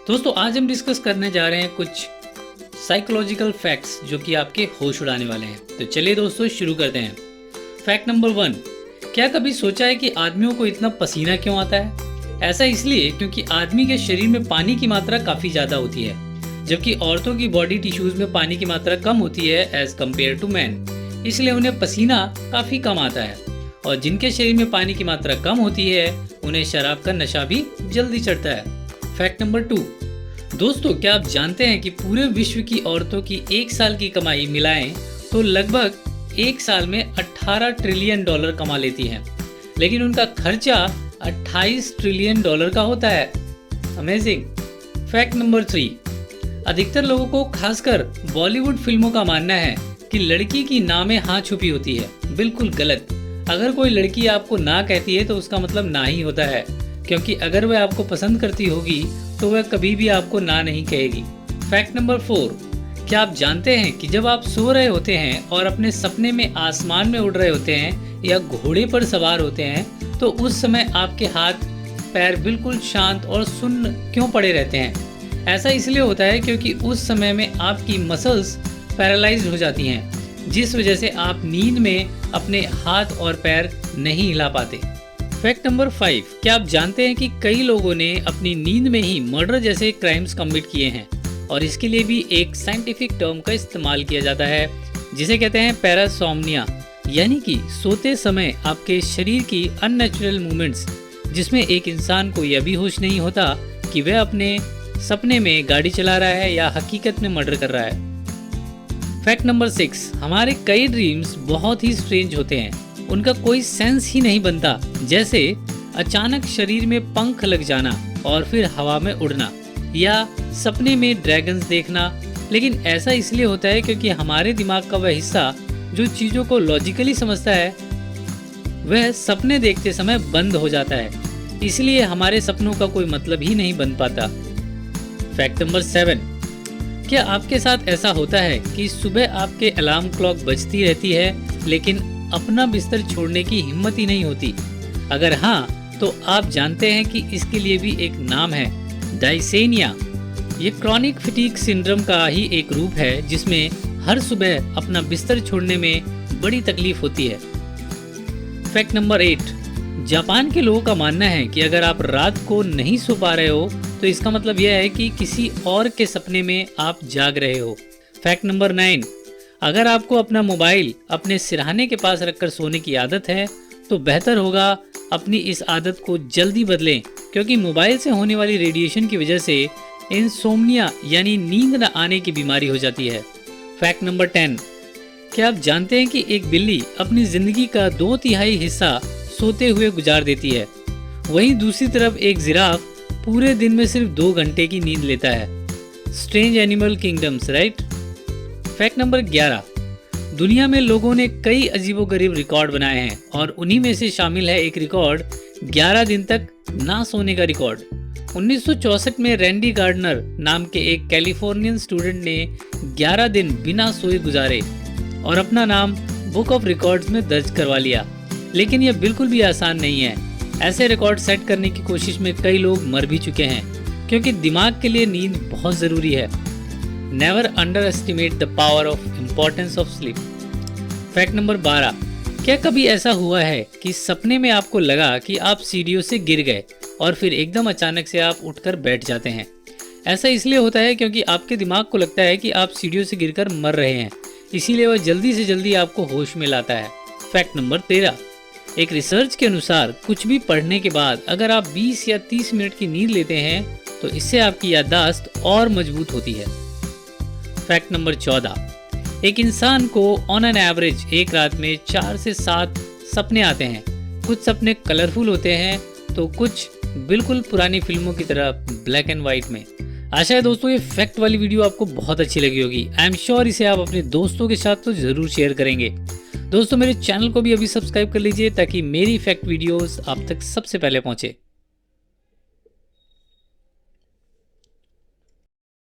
दोस्तों आज हम डिस्कस करने जा रहे हैं कुछ साइकोलॉजिकल फैक्ट्स जो कि आपके होश उड़ाने वाले हैं। तो चलिए दोस्तों शुरू करते हैं। फैक्ट नंबर 1, क्या कभी सोचा है कि आदमियों को इतना पसीना क्यों आता है? ऐसा इसलिए क्योंकि आदमी के शरीर में पानी की मात्रा काफ़ी ज़्यादा होती है, जबकि औरतों की बॉडी टिश्यूज़ में पानी की मात्रा कम होती है एज कम्पेयर टू मैन। इसलिए उन्हें पसीना काफ़ी कम आता है, और जिनके शरीर में पानी की मात्रा कम होती है उन्हें शराब का नशा भी जल्दी चढ़ता है। फैक्ट नंबर 2, दोस्तों क्या आप जानते हैं कि पूरे विश्व की औरतों की एक साल की कमाई मिलाएं तो लगभग एक साल में 18 ट्रिलियन डॉलर कमा लेती हैं, लेकिन उनका खर्चा 28 ट्रिलियन डॉलर का होता है। अमेजिंग। फैक्ट नंबर 3, अधिकतर लोगों को खासकर बॉलीवुड फिल्मों का मानना है कि लड़की की ना में हाँ छुपी होती है। बिल्कुल गलत। अगर कोई लड़की आपको ना कहती है तो उसका मतलब ना ही होता है, क्योंकि अगर वह आपको पसंद करती होगी तो वह कभी भी आपको ना नहीं कहेगी। फैक्ट नंबर 4, क्या आप जानते हैं कि जब आप सो रहे होते हैं और अपने सपने में आसमान में उड़ रहे होते हैं या घोड़े पर सवार होते हैं तो उस समय आपके हाथ पैर बिल्कुल शांत और सुन्न क्यों पड़े रहते हैं? ऐसा इसलिए होता है क्योंकि उस समय में आपकी मसल्स पैरालाइज्ड हो जाती हैं, जिस वजह से आप नींद में अपने हाथ और पैर नहीं हिला पाते। फैक्ट नंबर 5, क्या आप जानते हैं कि कई लोगों ने अपनी नींद में ही मर्डर जैसे क्राइम्स कमिट किए हैं, और इसके लिए भी एक साइंटिफिक टर्म का इस्तेमाल किया जाता है जिसे कहते हैं पैरासोम्निया, यानी कि सोते समय आपके शरीर की अननेचुरल मूवमेंट्स, जिसमें एक इंसान को यह भी होश नहीं होता कि वह अपने सपने में गाड़ी चला रहा है या हकीकत में मर्डर कर रहा है। फैक्ट नंबर 6, हमारे कई ड्रीम्स बहुत ही स्ट्रेंज होते हैं, उनका कोई सेंस ही नहीं बनता, जैसे अचानक शरीर में पंख लग जाना और फिर हवा में उड़ना, या सपने में ड्रैगन्स देखना। लेकिन ऐसा इसलिए होता है क्योंकि हमारे दिमाग का वह हिस्सा जो चीज़ों को लॉजिकली समझता है वह सपने देखते समय बंद हो जाता है, इसलिए हमारे सपनों का कोई मतलब ही नहीं बन पाता। फैक्ट नंबर 7, क्या आपके साथ ऐसा होता है कि सुबह आपके अलार्म क्लॉक बजती रहती है लेकिन अपना बिस्तर छोड़ने की हिम्मत ही नहीं होती? अगर हाँ तो आप जानते हैं कि इसके लिए भी एक नाम है, डायसेनिया। ये क्रॉनिक फटीग सिंड्रोम का ही एक रूप है जिसमें हर सुबह अपना बिस्तर छोड़ने में बड़ी तकलीफ होती है। फैक्ट नंबर 8, जापान के लोगों का मानना है कि अगर आप रात को नहीं सो पा रहे हो तो इसका मतलब यह है कि किसी और के सपने में आप जाग रहे हो। फैक्ट नंबर 9, अगर आपको अपना मोबाइल अपने सिरहाने के पास रखकर सोने की आदत है तो बेहतर होगा अपनी इस आदत को जल्दी बदलें, क्योंकि मोबाइल से होने वाली रेडिएशन की वजह से इंसोम्निया यानी नींद न आने की बीमारी हो जाती है। फैक्ट नंबर 10, क्या आप जानते हैं कि एक बिल्ली अपनी जिंदगी का 2/3 हिस्सा सोते हुए गुजार देती है, वहीं दूसरी तरफ एक जिराफ पूरे दिन में सिर्फ 2 घंटे की नींद लेता है। Strange animal kingdoms, right? Fact number 11, दुनिया में लोगों ने कई अजीबोगरीब रिकॉर्ड बनाए हैं और उन्हीं में से शामिल है एक रिकॉर्ड 11 दिन तक ना सोने का रिकॉर्ड। 1964 में रैंडी गार्डनर नाम के एक कैलिफोर्नियन स्टूडेंट ने 11 दिन बिना सोए गुजारे और अपना नाम बुक ऑफ रिकॉर्ड्स में दर्ज करवा लिया। लेकिन यह बिल्कुल भी आसान नहीं है। ऐसे रिकॉर्ड सेट करने की कोशिश में कई लोग मर भी चुके हैं, क्योंकि दिमाग के लिए नींद बहुत ज़रूरी है। Never under estimate the power of importance of sleep. Fact number 12, क्या कभी ऐसा हुआ है कि सपने में आपको लगा कि आप सीढ़ियों से गिर गए और फिर एकदम अचानक से आप उठकर बैठ जाते हैं? ऐसा इसलिए होता है क्योंकि आपके दिमाग को लगता है कि आप सीढ़ियों से गिरकर मर रहे हैं, इसीलिए वह जल्दी से जल्दी आपको होश में लाता है। फैक्ट नंबर 13, एक रिसर्च के अनुसार कुछ भी पढ़ने के बाद अगर आप 20 या 30 मिनट की नींद लेते हैं तो इससे आपकी याददाश्त और मजबूत होती है। फैक्ट नंबर 14, एक इंसान को ऑन एन एवरेज एक रात में 4 से 7 सपने आते हैं। कुछ सपने कलरफुल होते हैं तो कुछ बिल्कुल पुरानी फिल्मों की तरह ब्लैक एंड व्हाइट में। आशा है दोस्तों ये फैक्ट वाली वीडियो आपको बहुत अच्छी लगी होगी। आई एम श्योर इसे आप अपने दोस्तों के साथ तो जरूर शेयर करेंगे। दोस्तों मेरे चैनल को भी अभी सब्सक्राइब कर लीजिए ताकि मेरी फैक्ट वीडियोस आप तक सबसे पहले पहुंचे।